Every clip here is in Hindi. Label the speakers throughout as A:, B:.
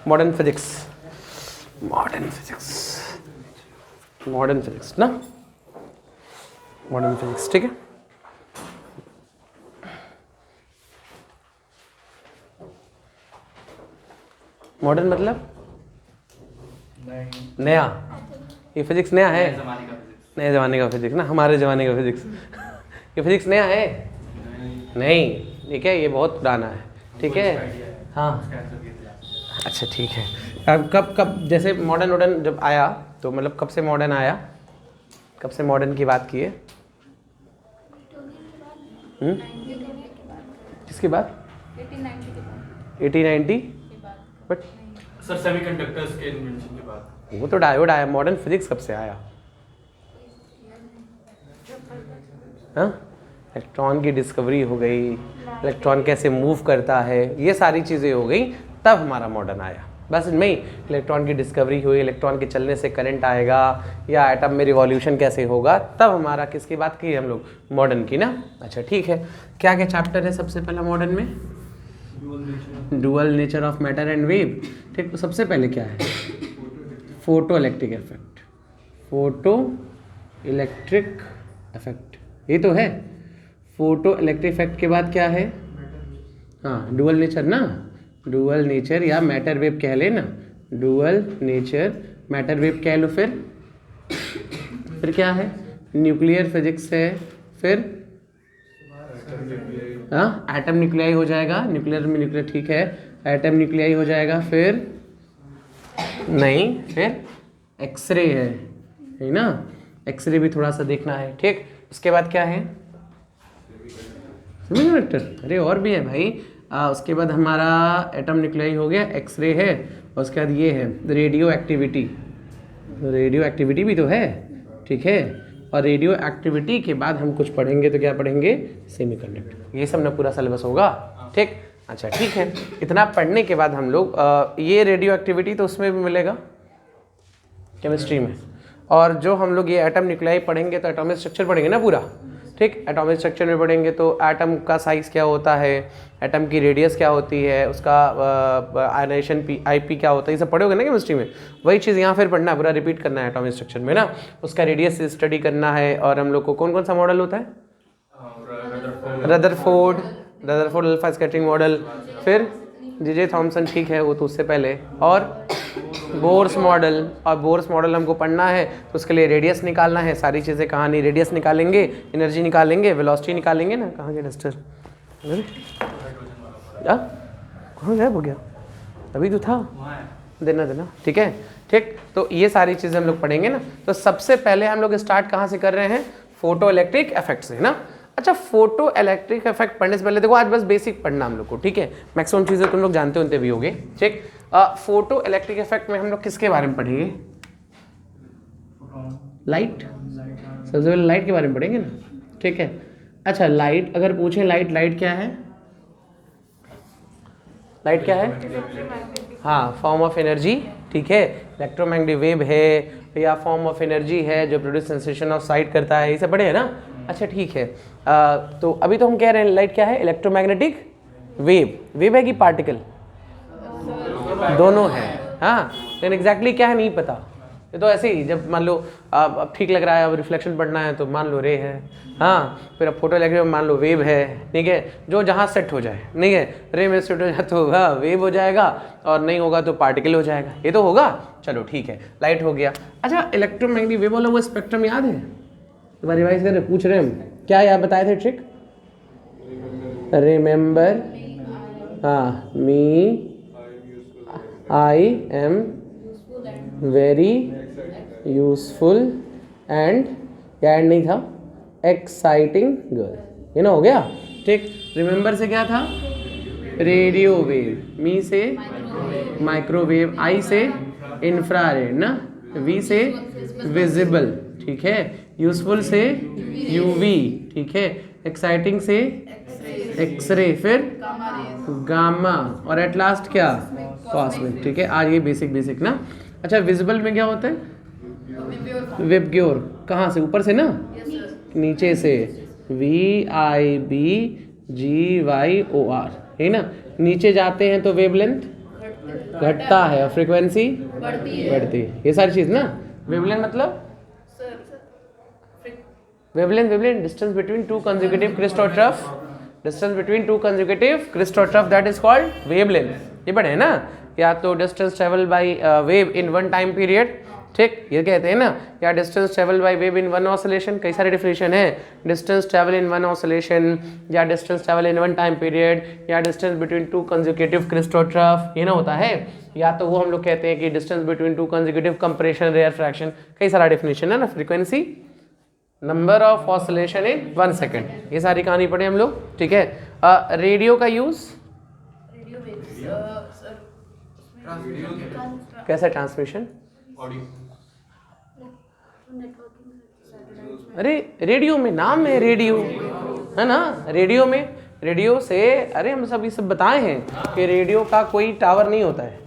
A: Modern physics, modern physics, modern physics ना, मॉडर्न फिजिक्स, ठीक है। मॉडर्न मतलब नया, ये फिजिक्स नया है, नए ज़माने का फिजिक्स ना, हमारे ज़माने का फिजिक्स। ये फिजिक्स नया है नहीं, ठीक है, ये बहुत पुराना है, ठीक है। हाँ अच्छा ठीक है। अब कब जैसे मॉडर्न जब आया तो मतलब कब से मॉडर्न आया, कब से मॉडर्न की बात की है? किसके बाद? 1890 बट
B: सर सेमीकंडक्टर्स के इन्वेंशन के बाद।
A: वो तो डायोड आया, मॉडर्न फिजिक्स कब से आया? हाँ, इलेक्ट्रॉन की डिस्कवरी हो गई, इलेक्ट्रॉन कैसे मूव करता है, ये सारी चीज़ें हो गई, तब हमारा मॉडर्न आया। बस इनमें ही इलेक्ट्रॉन की डिस्कवरी हुई, इलेक्ट्रॉन के चलने से करंट आएगा या एटम में रिवॉल्यूशन कैसे होगा, तब हमारा किसकी बात की हम लोग? मॉडर्न की ना। अच्छा ठीक है, क्या क्या चैप्टर है सबसे पहला मॉडर्न में? Dual nature of matter and wave, ठीक। तो सबसे पहले क्या है? Photo electric effect, photo electric effect, ये तो है। फोटो इलेक्ट्रिक इफेक्ट के बाद क्या है? हाँ डुअल नेचर ना, डुअल नेचर या मैटर वेव कह ले ना, डुअल नेचर मैटर वेव कह लो। फिर क्या है? न्यूक्लियर फिजिक्स है। फिर हाँ एटम न्यूक्लियाई हो जाएगा, न्यूक्लियर में न्यूक्लियर, ठीक है, एटम न्यूक्लियाई हो जाएगा। फिर नहीं, फिर एक्सरे है ना, एक्सरे भी थोड़ा सा देखना है, ठीक। उसके बाद क्या है? सेमीकंडक्टर, अरे और भी है भाई। उसके बाद हमारा एटम न्यूक्लियाई हो गया, एक्सरे है, और उसके बाद ये है रेडियो एक्टिविटी, रेडियो एक्टिविटी भी तो है, ठीक है। और रेडियो एक्टिविटी के बाद हम कुछ पढ़ेंगे तो क्या पढ़ेंगे? सेमीकंडक्टर। ये सब ना पूरा सिलेबस होगा, ठीक। अच्छा ठीक है, इतना पढ़ने के बाद हम लोग ये रेडियो एक्टिविटी तो उसमें भी मिलेगा केमिस्ट्री में, और जो हम लोग ये एटम न्यूक्लियाई पढ़ेंगे तो एटॉमिक स्ट्रक्चर पढ़ेंगे ना पूरा, ठीक। एटॉमिक स्ट्रक्चर में पढ़ेंगे तो एटम का साइज़ क्या होता है, एटम की रेडियस क्या होती है, उसका आयनाइजेशन IP क्या होता है, ये सब पढ़ोगे ना केमिस्ट्री में। वही चीज़ यहाँ फिर पढ़ना है, पूरा रिपीट करना है एटॉमिक स्ट्रक्चर में ना, उसका रेडियस स्टडी करना है। और हम लोग को कौन कौन सा मॉडल होता है? रदरफोर्ड अल्फा स्कैटरिंग मॉडल, फिर J.J. थॉमसन, ठीक है, वो तो उससे पहले, और बोर्स मॉडल। और बोर्स मॉडल हमको पढ़ना है तो उसके लिए रेडियस निकालना है, सारी चीज़ें कहानी, रेडियस निकालेंगे, एनर्जी निकालेंगे, वेलोसिटी निकालेंगे ना। कहाँ गया डस्टर? कहाँ गायब हो गया? अभी तो था, देना, ठीक है, ठीक। तो ये सारी चीज़ें हम लोग पढ़ेंगे ना। तो सबसे पहले हम लोग स्टार्ट कहाँ से कर रहे हैं? फोटो इलेक्ट्रिक इफेक्ट से ना। अच्छा, फोटो इलेक्ट्रिक इफेक्ट पढ़ने से पहले देखो, आज बस बेसिक पढ़ना हम लोग को, ठीक है। मैक्सिमम चीज़ें तुम लोग जानते होते भी होगे, ठीक। फोटो इलेक्ट्रिक इफेक्ट में हम लोग किसके बारे में पढ़ेंगे? लाइट, सबसे पहले लाइट के बारे में पढ़ेंगे ना, ठीक है। अच्छा, लाइट अगर पूछे, लाइट क्या है? लाइट क्या है? हाँ, फॉर्म ऑफ एनर्जी, ठीक है। इलेक्ट्रोमैग्नेटिक वेव है या फॉर्म ऑफ एनर्जी है जो प्रोड्यूस सेंसेशन ऑफ साइट करता है, ये सब पढ़े है ना। अच्छा ठीक है, तो अभी तो हम कह रहे हैं लाइट क्या है? इलेक्ट्रोमैग्नेटिक वेव है कि पार्टिकल? दोनों है, हाँ। लेकिन एग्जैक्टली क्या है नहीं पता, ये तो ऐसे ही, जब मान लो अब ठीक लग रहा है, अब रिफ्लेक्शन पढ़ना है तो मान लो रे है, हाँ। फिर अब फोटो इलेक्ट्रिक में मान लो वेव है, ठीक है। जो जहाँ सेट हो जाए, नहीं है, रे में सेट हो जाए तो हाँ वेव हो जाएगा, और नहीं होगा तो पार्टिकल हो जाएगा, ये तो होगा। चलो ठीक है, लाइट हो गया। अच्छा, इलेक्ट्रोमैग्नेटिक वेव वाला वो स्पेक्ट्रम याद है? एक बार रिवाइज कर रहे, पूछ रहे हम, क्या याद बताए थे ट्रिक? रिमेंबर, हाँ, me I am very useful and, क्या एंड नहीं था, एक्साइटिंग गर्ल, ये ना हो गया, ठीक। रिमेंबर से क्या था? रेडियो वेव, मी से माइक्रोवेव, आई से इंफ्रारेड ना, वी से विजिबल, ठीक है, यूजफुल से यूवी, ठीक है, एक्साइटिंग से एक्सरे, फिर गामा, और एट लास्ट क्या? कॉस्मिक, ठीक है। आज ये बेसिक ना। अच्छा, विजिबल में क्या होता है? विबग्योर, कहाँ से? ऊपर से ना, नीचे से, VIBGYOR, है ना। नीचे जाते हैं तो वेवलेंथ घटता है और फ्रीक्वेंसी बढ़ती है। ये सारी चीज ना। वेवलेंथ मतलब wavelength distance between two consecutive crest और trough, distance between two consecutive crest और trough, that is called wavelength. ये पढ़े है ना, या तो distance travel by wave in one time period, ठीक, ये कहते हैं ना, या distance travel by wave in one oscillation, कई सारे डेफिनेशन है, distance travel in one oscillation, या distance travel in one time period, या distance between two consecutive crest और ट्रफ, ये ना होता है, या तो वो हम लोग कहते हैं कि distance between two consecutive compression rarefaction, कई सारा डेफिनेशन है ना। Frequency, number of oscillation in 1 second, ये सारी कहानी पढ़े हम लोग, ठीक है। रेडियो का यूज कैसा, ट्रांसमिशन, अरे रेडियो में नाम है रेडियो, है ना, रेडियो में, रेडियो से, अरे हम सब ये सब बताए हैं कि रेडियो का कोई टावर नहीं होता है,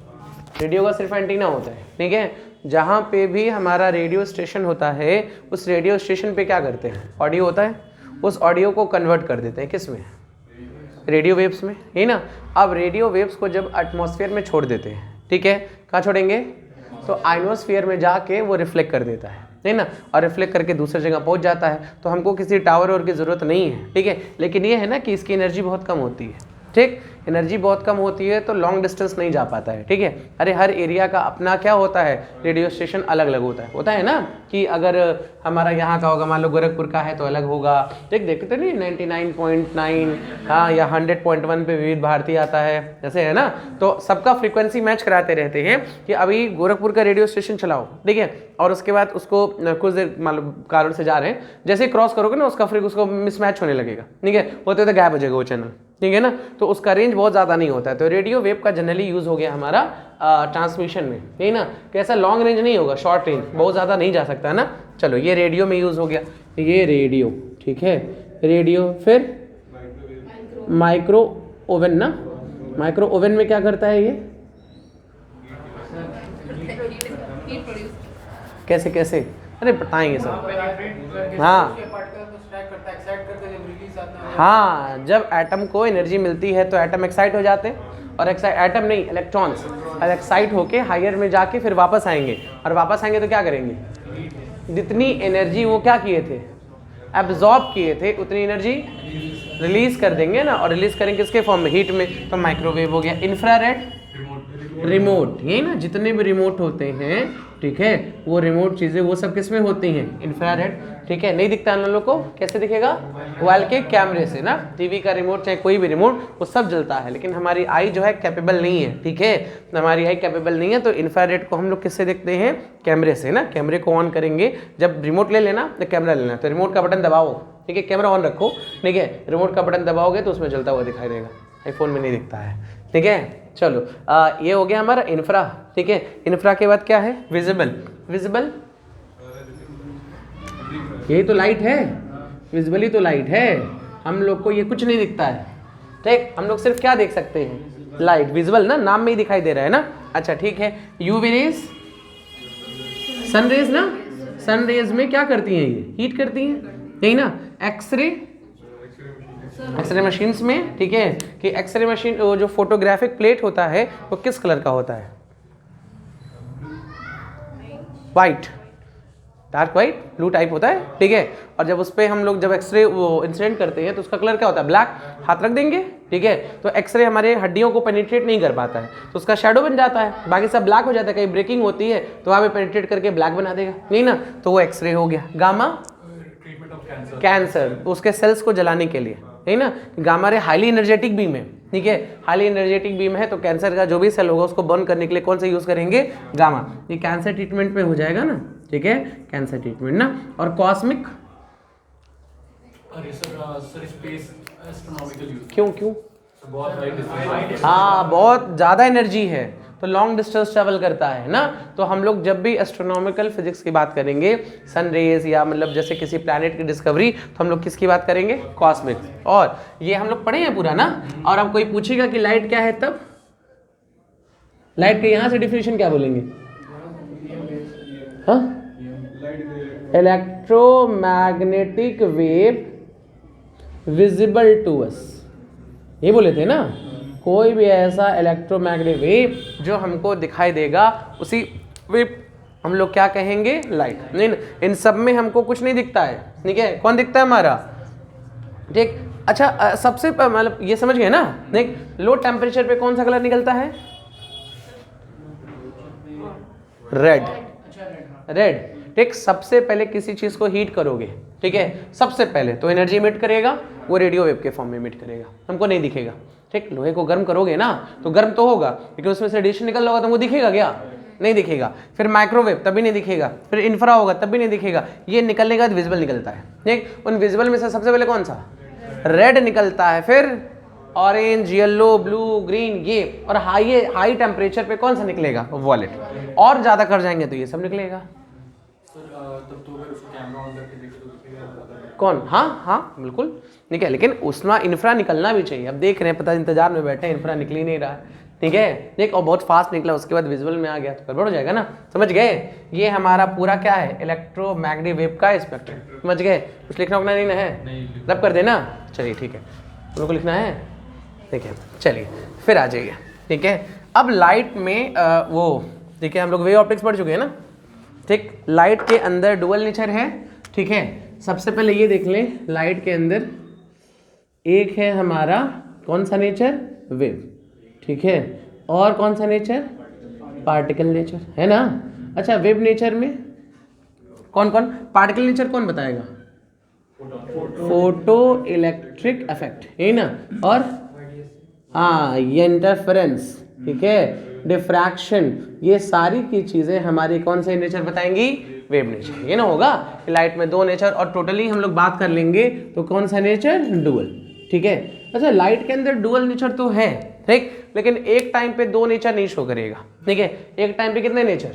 A: रेडियो का सिर्फ एंटीना होता है, ठीक है। जहाँ पे भी हमारा रेडियो स्टेशन होता है, उस रेडियो स्टेशन पे क्या करते हैं, ऑडियो होता है, उस ऑडियो को कन्वर्ट कर देते हैं किस में, रेडियो वेव्स में, है ना। अब रेडियो वेव्स को जब एटमॉस्फेयर में छोड़ देते हैं, ठीक है, कहाँ छोड़ेंगे, तो आइनोस्फीयर में जाके वो रिफ्लेक्ट कर देता है ना, और रिफ्लेक्ट करके दूसरी जगह पहुंच जाता है, तो हमको किसी टावर और की ज़रूरत नहीं है, ठीक है। लेकिन ये है ना कि इसकी एनर्जी बहुत कम होती है, ठीक, एनर्जी बहुत कम होती है तो लॉन्ग डिस्टेंस नहीं जा पाता है, ठीक है। अरे हर एरिया का अपना क्या होता है, रेडियो स्टेशन अलग अलग होता है ना, कि अगर हमारा यहाँ का होगा, मान लो गोरखपुर का है तो अलग होगा, ठीक, देखते नहीं 99.9, हाँ, या 100.1 पे विविध भारती आता है, जैसे है ना, तो सबका फ्रीक्वेंसी मैच कराते रहते हैं कि अभी गोरखपुर का रेडियो स्टेशन चलाओ, ठीक है, और उसके बाद उसको कुछ देर मान लो कार से जा रहे हैं, जैसे क्रॉस करोगे ना उसका उसको मिसमैच होने लगेगा, ठीक है, होते होते गायब हो जाएगा वो चैनल, ठीक है ना, तो उसका रेंज बहुत ज़्यादा नहीं होता है। तो रेडियो वेव का जनरली यूज़ हो गया हमारा ट्रांसमिशन में, यही ना, कैसा लॉन्ग रेंज नहीं होगा, शॉर्ट रेंज, बहुत ज़्यादा नहीं जा सकता है ना। चलो ये रेडियो में यूज़ हो गया, ये रेडियो, ठीक है, रेडियो। फिर माइक्रो ओवन ना, माइक्रो ओवन में क्या करता है ये, कैसे कैसे, अरे बताएंगे सब, हाँ हाँ, जब एटम को एनर्जी मिलती है तो एटम एक्साइट हो जाते हैं, और एटम नहीं, इलेक्ट्रॉन्स एक्साइट होके हायर में जाके फिर वापस आएंगे, और वापस आएंगे तो क्या करेंगे, जितनी एनर्जी वो क्या किए थे, एब्जॉर्ब किए थे, उतनी एनर्जी रिलीज कर देंगे ना, और रिलीज करेंगे किसके फॉर्म में, हीट में, तो माइक्रोवेव हो गया। इंफ्रारेड, रिमोट, यही ना, जितने भी रिमोट होते हैं, ठीक है, वो रिमोट चीज़ें वो सब किस में होती हैं, इंफ्रारेड, ठीक है। नहीं दिखता है लोगों को, कैसे दिखेगा, मोबाइल के कैमरे से ना, टीवी का रिमोट चाहे कोई भी रिमोट, वो सब जलता है, लेकिन हमारी आई जो है कैपेबल नहीं है, ठीक है, हमारी आई कैपेबल नहीं है, तो इंफ्रारेड को हम लोग किससे देखते हैं, कैमरे से ना। कैमरे को ऑन करेंगे, जब रिमोट ले लेना तो कैमरा लेना, तो रिमोट का बटन दबाओ, ठीक है, कैमरा ऑन रखो, ठीक है, रिमोट का बटन दबाओगे तो उसमें जलता हुआ दिखाई देगा, आईफोन में नहीं दिखता है, ठीक है। चलो ये हो गया हमारा इंफ्रा, ठीक है। इंफ्रा के बाद क्या है, विजिबल, विजिबल यही तो लाइट है, विजिबल ही तो लाइट है, हम लोग को ये कुछ नहीं दिखता है, ठीक, हम लोग सिर्फ क्या देख सकते हैं, लाइट, विजिबल ना, नाम में ही दिखाई दे रहा है ना। अच्छा ठीक है, यूवी रेज, सन रेज ना, सन रेज में क्या करती हैं, ये हीट करती हैं, यही ना। एक्सरे, एक्सरे मशीन्स में, ठीक है, कि एक्सरे मशीन जो फोटोग्राफिक प्लेट होता है वो किस कलर का होता है, white, dark white, blue type होता है, ठीक है। और जब उस पर हम लोग जब एक्सरे वो इंसिडेंट करते हैं तो उसका कलर क्या होता है, ब्लैक, हाथ रख देंगे, ठीक है, तो एक्सरे हमारे हड्डियों को पेनिट्रेट नहीं कर पाता है, तो उसका शेडो बन जाता है, बाकी सब ब्लैक हो जाता है, कहीं ब्रेकिंग होती है तो वहाँ पे पेनिट्रेट करके ब्लैक बना देगा, नहीं ना, तो वो एक्सरे हो गया। गामा, कैंसर, उसके सेल्स को जलाने के लिए, है ना, gamma ray highly energetic beam है, ठीक है, हाईली एनर्जेटिक बीम है, तो कैंसर का जो भी सेल होगा उसको बर्न करने के लिए कौन सा यूज करेंगे, गामा। ये कैंसर ट्रीटमेंट में हो जाएगा ना, ठीक है, कैंसर ट्रीटमेंट ना। और कॉस्मिक, क्यों क्यों, हाँ बहुत ज़्यादा एनर्जी है तो लॉन्ग डिस्टेंस ट्रेवल करता है ना, तो हम लोग जब भी एस्ट्रोनॉमिकल फिजिक्स की बात करेंगे, सन रेज या मतलब जैसे किसी प्लैनेट की डिस्कवरी, तो हम लोग किसकी बात करेंगे, कॉस्मिक। और ये हम लोग पढ़े हैं पूरा ना। और अब कोई पूछेगा कि लाइट क्या है, तब लाइट के यहाँ से डिफिनेशन क्या बोलेंगे, हाँ, electromagnetic wave visible to us, ये बोले थे ना। कोई भी ऐसा इलेक्ट्रोमैग्नेटिक वेव जो हमको दिखाई देगा उसी वेव हम लोग क्या कहेंगे, लाइट। नहीं, इन सब में हमको कुछ नहीं दिखता है, ठीक है, कौन दिखता है हमारा, ठीक। अच्छा, सबसे मतलब ये समझ गए ना, देख लो टेम्परेचर पे कौन सा कलर निकलता है, रेड, रेड, ठीक। सबसे पहले किसी चीज को हीट करोगे, ठीक है, सबसे पहले तो एनर्जी इमिट करेगा, वो रेडियो वेव के फॉर्म में इमिट करेगा, हमको नहीं दिखेगा, ठीक। लोहे को गर्म करोगे ना तो गर्म तो होगा, लेकिन उसमें से रेडिएशन निकल रहा होगा, तुमको दिखेगा क्या, नहीं दिखेगा। फिर माइक्रोवेव तभी नहीं दिखेगा, फिर इंफ्रा होगा तब भी नहीं दिखेगा। ये निकलने के बाद विजिबल निकलता है, ठीक। उन विजिबल में से सबसे पहले कौन सा, रेड निकलता है, फिर ऑरेंज, येलो, ब्लू, ग्रीन, ये, और हाई टेम्परेचर पे कौन सा निकलेगा, वॉलेट। और ज्यादा कर जाएंगे तो ये सब निकलेगा।
B: तब तो अगर उसको कैमरा ऑन करके देखे तो दिखेगा
A: कौन, हाँ हाँ बिल्कुल, ठीक है, लेकिन उसमें इंफ्रा निकलना भी चाहिए। अब देख रहे हैं, पता इंतजार में बैठे हैं, इंफ्रा निकल ही नहीं रहा है, ठीक है, देख, और बहुत फास्ट निकला, उसके बाद विजुअल में आ गया तो गड़बड़ हो जाएगा ना, समझ गए। ये हमारा पूरा क्या है, इलेक्ट्रोमैग्नेटिक वेव का स्पेक्ट्रम, समझ गए। कुछ लिखना उखना नहीं है, रब कर देना, चलिए ठीक है, उन लोग को लिखना है, ठीक है, चलिए फिर आ जाइए, ठीक है। अब लाइट में वो, ठीक है, हम लोग वेव ऑप्टिक्स पढ़ चुके हैं ना, ठीक। लाइट के अंदर डुअल नेचर है, ठीक है। सबसे पहले ये देख लें, लाइट के अंदर एक है हमारा कौन सा नेचर, वेव, ठीक है, और कौन सा नेचर, पार्टिकल नेचर, है ना। अच्छा, वेव नेचर में कौन कौन, पार्टिकल नेचर कौन बताएगा, फोटो इलेक्ट्रिक इफेक्ट, है ना, और हाँ ये इंटरफेरेंस, ठीक है, डिफ्रैक्शन, ये सारी की चीजें हमारी कौन से नेचर बताएंगी, वेव नेचर। ये ना होगा कि लाइट में दो नेचर, और टोटली हम लोग बात कर लेंगे तो कौन सा नेचर, डुअल, ठीक है। अच्छा, लाइट के अंदर डुअल नेचर तो है, ठीक, लेकिन एक टाइम पे दो नेचर नहीं शो करेगा, ठीक है। एक टाइम पे कितने नेचर,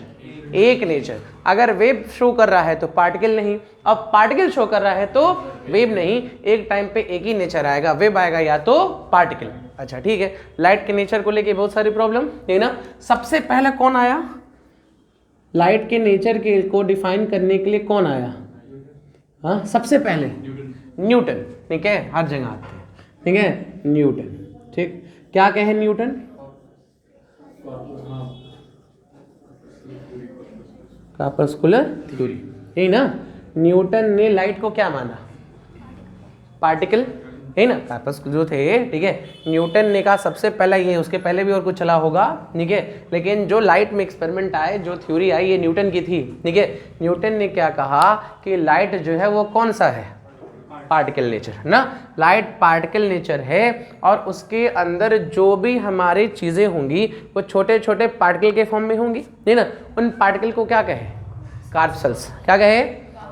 A: एक नेचर। अगर वेव शो कर रहा है तो पार्टिकल नहीं, अब पार्टिकल शो कर रहा है तो वेव नहीं, एक टाइम पे एक ही नेचर आएगा, वेव आएगा या तो पार्टिकल। अच्छा ठीक है, लाइट के नेचर को लेके बहुत सारी प्रॉब्लम है ना। सबसे पहला कौन आया, लाइट के नेचर के को डिफाइन करने के लिए कौन आया, हाँ सबसे पहले न्यूटन, ठीक है, हर जगह आते हैं, ठीक है, न्यूटन, ठीक। क्या कहे न्यूटन, कॉर्पस्कुलर थ्योरी, यही ना। न्यूटन ने लाइट को क्या माना, पार्टिकल, है ना, कॉर्पस्कुलर जो थे, ठीक है। न्यूटन ने कहा सबसे पहला ये, उसके पहले भी और कुछ चला होगा, ठीक है, लेकिन जो लाइट में एक्सपेरिमेंट आए, जो थ्योरी आई, ये न्यूटन की थी, ठीक है। न्यूटन ने क्या कहा कि लाइट जो है वो कौन सा है, पार्टिकल नेचर ना, लाइट पार्टिकल नेचर है, और उसके अंदर जो भी हमारी चीज़ें होंगी वो छोटे छोटे पार्टिकल के फॉर्म में होंगी, है ना। उन पार्टिकल को क्या कहे, कार्पसल्स, क्या कहे,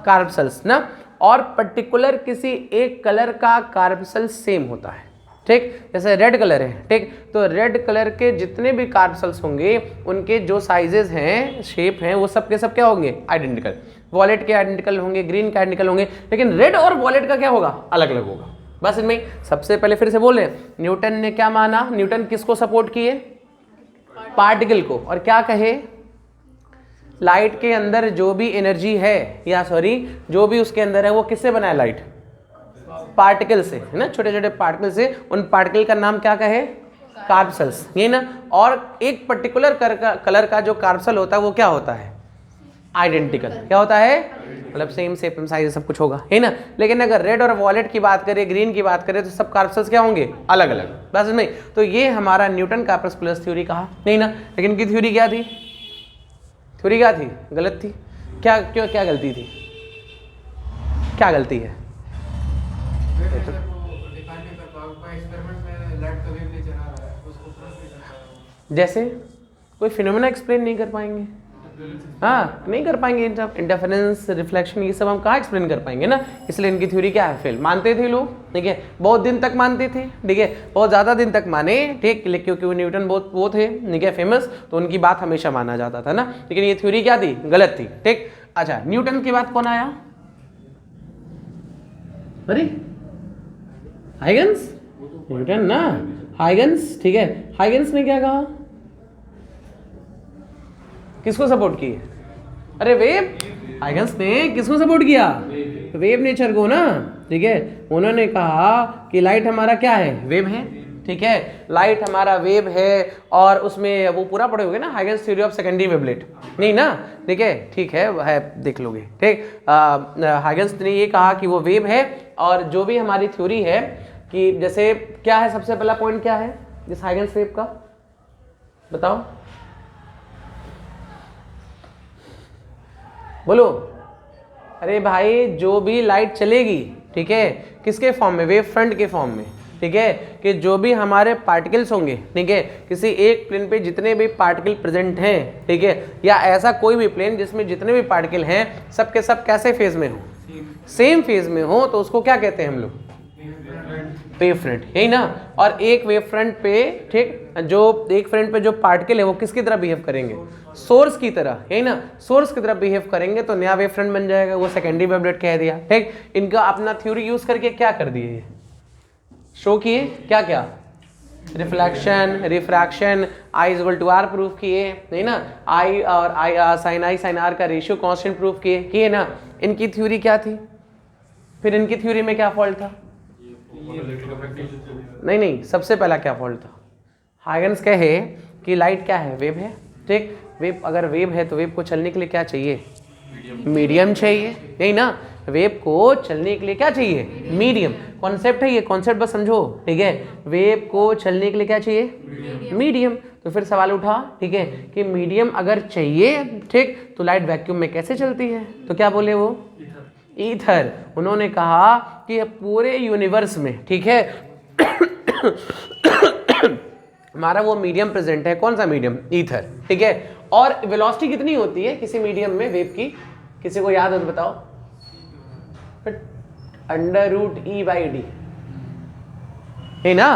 A: कार्पसल्स ना। और पर्टिकुलर किसी एक कलर का कार्पसल सेम होता है, ठीक। जैसे रेड कलर है, ठीक, तो रेड कलर के जितने भी कार्पसल्स होंगे उनके जो साइजेस हैं, शेप हैं, वो सब के सब क्या होंगे, आइडेंटिकल। वॉलेट के आइडेंटिकल होंगे, ग्रीन के आइडेंटिकल होंगे, लेकिन रेड और वॉलेट का क्या होगा, अलग अलग होगा। बस इनमें सबसे पहले फिर से बोल रहे हैं, न्यूटन ने क्या माना, न्यूटन किसको सपोर्ट किए, पार्टिकल को, और क्या कहे, लाइट के अंदर जो भी एनर्जी है, या सॉरी जो भी उसके अंदर है, वो किससे बना है, लाइट पार्टिकल से, है ना, छोटे छोटे पार्टिकल से। उन पार्टिकल का नाम क्या कहे, कार्पसल्स, ये ना। और एक पर्टिकुलर कलर का जो कार्पसल होता है वो क्या होता है, आइडेंटिकल, क्या होता है, मतलब सेम शेप साइज सब कुछ होगा, है ना। लेकिन अगर रेड और वॉलेट की बात करें, ग्रीन की बात करें, तो सब कार्पसल्स क्या होंगे, अलग अलग, बस नहीं। तो ये हमारा न्यूटन कॉर्पस्कुलर थ्योरी कहा, नहीं ना। लेकिन की थ्योरी क्या थी, थ्योरी क्या थी, गलत थी, क्या क्यों, क्या गलती थी, क्या गलती है, जैसे कोई फिनोमेना एक्सप्लेन नहीं कर पाएंगे, हाँ नहीं कर पाएंगे, इंटरफेरेंस, रिफ्लेक्शन, ये सब हम कहाँ एक्सप्लेन कर पाएंगे ना। इसलिए इनकी थ्योरी क्या है, फेल। मानते थे लोग, ठीक है, बहुत दिन तक मानते थे, ठीक है, बहुत ज़्यादा दिन तक माने, ठीक, क्योंकि वो न्यूटन बहुत वो थे, ठीक है, फेमस, तो उनकी बात हमेशा माना जाता था ना। लेकिन ये थ्योरी क्या थी, गलत थी, ठीक। अच्छा, न्यूटन के बाद कौन आया, अरे हाइगन्स, न्यूटन ना, हाइगन्स, ठीक है। हाइगन्स ने क्या कहा, किसको सपोर्ट किए, अरे वेव, हाइगन्स ने किसको सपोर्ट किया, वेव नेचर को ना, ठीक है। उन्होंने कहा कि लाइट हमारा क्या है, वेव है, ठीक है, लाइट हमारा वेव है और उसमें वो पूरा पढ़े होगे ना Huygens theory of secondary wavelet, नहीं ना, ठीक है देख लोगे, ठीक। हाइगन्स ने ये कहा कि वो वेव है और जो भी हमारी थ्योरी है कि जैसे क्या है, सबसे पहला पॉइंट क्या है इस हाइगन्स वेव का, बताओ बोलो। अरे भाई जो भी लाइट चलेगी, ठीक है, किसके फॉर्म में, वेव फ्रंट के फॉर्म में, ठीक है, कि जो भी हमारे पार्टिकल्स होंगे, ठीक है, किसी एक प्लेन पे जितने भी पार्टिकल प्रेजेंट हैं, ठीक है, या ऐसा कोई भी प्लेन जिसमें जितने भी पार्टिकल हैं सब के सब कैसे फेज में हो, सेम फेज में हो, तो उसको क्या कहते हैं हम लोग, वेव फ्रंट, यही ना। और एक वेव फ्रंट पे, ठीक, जो एक फ्रंट पे जो पार्टिकल है वो किसकी तरह बिहेव करेंगे, सोर्स की तरह, यही ना, सोर्स की तरह बिहेव करेंगे तो नया वेव फ्रंट बन जाएगा, वो सेकेंडरी वेवलेट कह दिया, ठीक। इनका अपना थ्योरी यूज करके क्या कर दिए, ये शो किए, क्या क्या, reflection, refraction, i is equal to r proof किए, नहीं ना, आई और आई साइन आर का रेशियो कांस्टेंट प्रूफ किए ना। इनकी थ्योरी क्या थी, फिर इनकी थ्योरी में क्या फॉल्ट था, नहीं, सबसे पहला क्या फॉल्ट था, हाइगन्स कहे कि लाइट क्या है, वेव है, ठीक, वेव अगर वेव है तो वेव को चलने के लिए क्या चाहिए, मीडियम चाहिए, यही ना, वेव को चलने के लिए क्या चाहिए, मीडियम, कॉन्सेप्ट है ये, कॉन्सेप्ट बस समझो, ठीक है, वेव को चलने के लिए क्या चाहिए, मीडियम। तो फिर सवाल उठा, ठीक है, कि मीडियम अगर चाहिए, ठीक, तो लाइट वैक्यूम में कैसे चलती है, तो क्या बोले वो, ईथर। उन्होंने कहा कि पूरे यूनिवर्स में, ठीक है, हमारा वो मीडियम प्रेजेंट है, कौन सा मीडियम, ईथर, ठीक है। और वेलोसिटी कितनी होती है किसी मीडियम में वेव की, किसी को याद है तो बताओ, √E/d, है ना,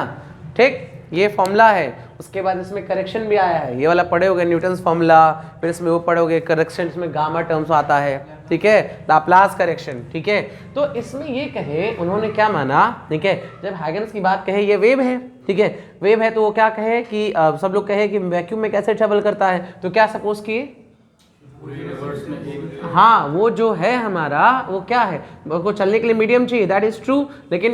A: ठीक, ये फॉर्मूला है। उसके बाद इसमें करेक्शन भी आया है, ये वाला पढ़े होगे न्यूटन्स फॉर्मूला, फिर इसमें वो पढ़ोगे करेक्शन, इसमें गामा टर्म्स आता है, ठीक है, लाप्लास करेक्शन, ठीक है। तो इसमें ये कहे, उन्होंने क्या माना, ठीक है, जब हाइगन्स की बात कहे ये वेव है, ठीक है, वेव है, तो वो क्या कहे कि सब लोग कहे कि वैक्यूम में कैसे ट्रेवल करता है, तो क्या सपोज किए, हाँ, वो जो है हमारा वो क्या है, वो चलने के लिए मीडियम चाहिए, दैट इज ट्रू, लेकिन